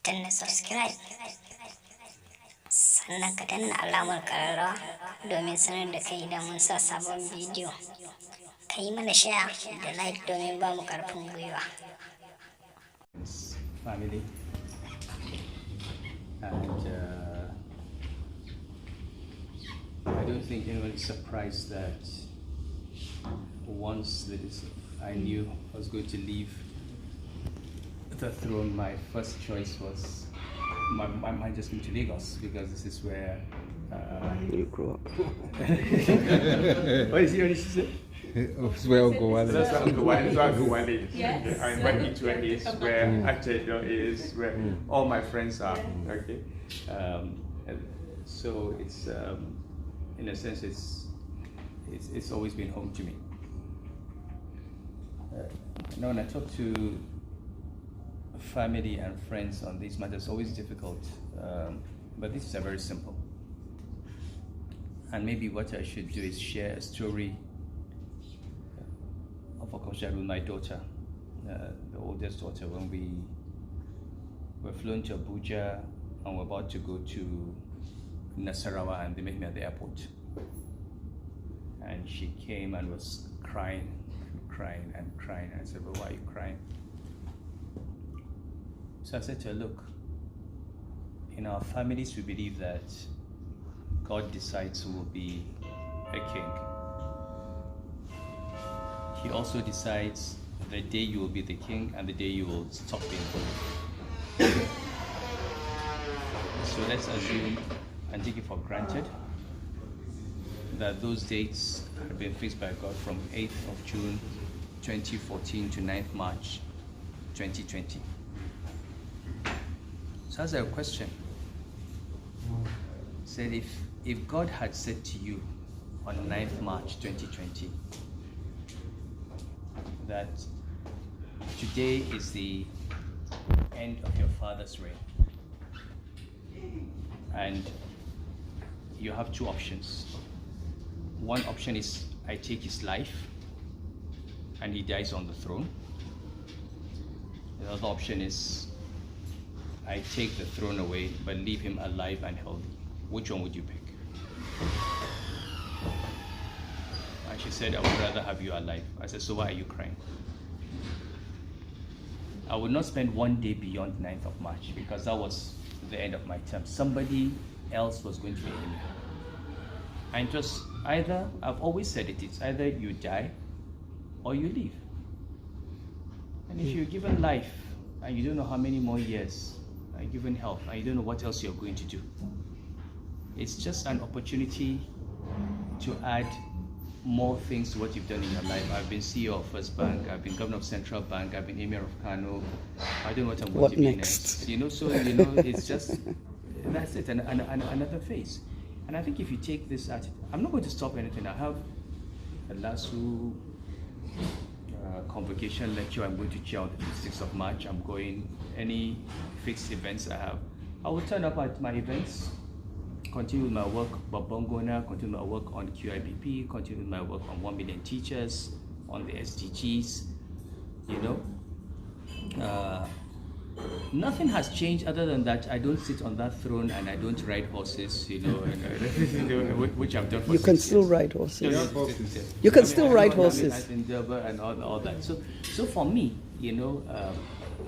danna subscribe sannan ka danna alamar ƙararrawa domin sanar da kai idan mun sa sabon bidiyo. Ka yi mana share da like domin ba mu ƙarfin gwiwa. Family and I don't think anyone is surprised that once I knew I was going to leave the throne, my first choice was my mind just moved to Lagos because this is where you grew up. What is he say? It's where Uncle Wale is. That's where Uncle Wale is. Uncle Wale is. Yes. And where Itwe is, where Achedo is, where all my friends are. Okay. So it's in a sense it's always been home to me. Now when I talk to family and friends on these matters, it's always difficult, but this is very simple. And maybe what I should do is share a story of a conversation with my daughter, the oldest daughter, when we were flown to Abuja and we're about to go to Nasarawa, and they met me at the airport. And she came and was crying. And I said, well, why are you crying? So I said to her, look, in our families we believe that God decides who will be a king. He also decides the day you will be the king and the day you will stop being king. So let's assume and take it for granted that those dates have been fixed by God from 8th of June 2014 to 9th March 2020. So as a question, said if God had said to you on 9th March 2020 that today is the end of your father's reign and you have two options. One option is I take his life and he dies on the throne. The other option is I take the throne away but leave him alive and healthy. Which one would you pick? And she said, I would rather have you alive. I said, so why are you crying? I would not spend one day beyond 9th of March because that was the end of my term. Somebody else was going to be in. And just either, I've always said it's either you die or you leave. And if you're given life and you don't know how many more years, and given health, and you don't know what else you're going to do, it's just an opportunity to add more things to what you've done in your life. I've been CEO of First Bank, I've been Governor of Central Bank, I've been Emir of Kano. I don't know what I'm going to be next. So it's just, that's it, and another phase. And I think if you take this attitude, I'm not going to stop anything. I have a LASU convocation lecture I'm going to chair on the 6th of March. I'm going, any fixed events I have, I will turn up at my events, continue with my work, Babongona, continue my work on QIBP, continue with my work on 1 million teachers, on the SDGs, nothing has changed other than that I don't sit on that throne and I don't ride horses, which I've done for 6 years. You can still ride horses. No, You can still ride horses. In Durban and all that. So for me,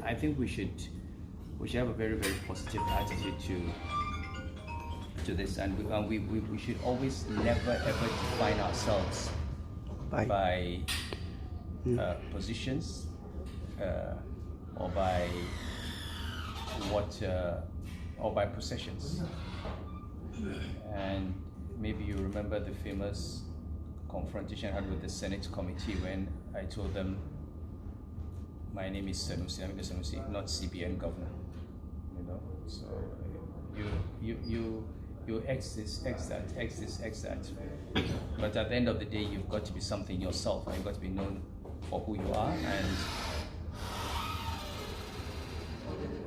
I think we should have a very, very positive attitude to this, and we should always never ever define ourselves by positions or by or by possessions. And maybe you remember the famous confrontation I had with the Senate committee when I told them my name is Sunusi, I'm the Sunusi, not CBN governor. So you X this, X that, X this, X that. But at the end of the day, you've got to be something yourself, and you've got to be known for who you are. And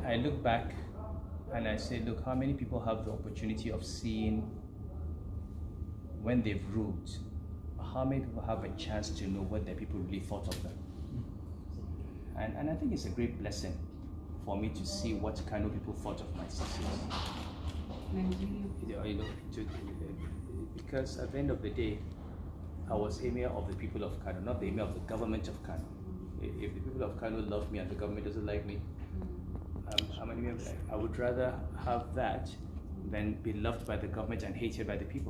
I look back and I say, look, how many people have the opportunity of seeing when they've ruled? How many people have a chance to know what the people really thought of them? And I think it's a great blessing for me to see what kind of people thought of my success. Because at the end of the day, I was emir of the people of Kano, not the emir of the government of Kano. If the people of Kano love me and the government doesn't like me, I'm an emir. I would rather have that than be loved by the government and hated by the people.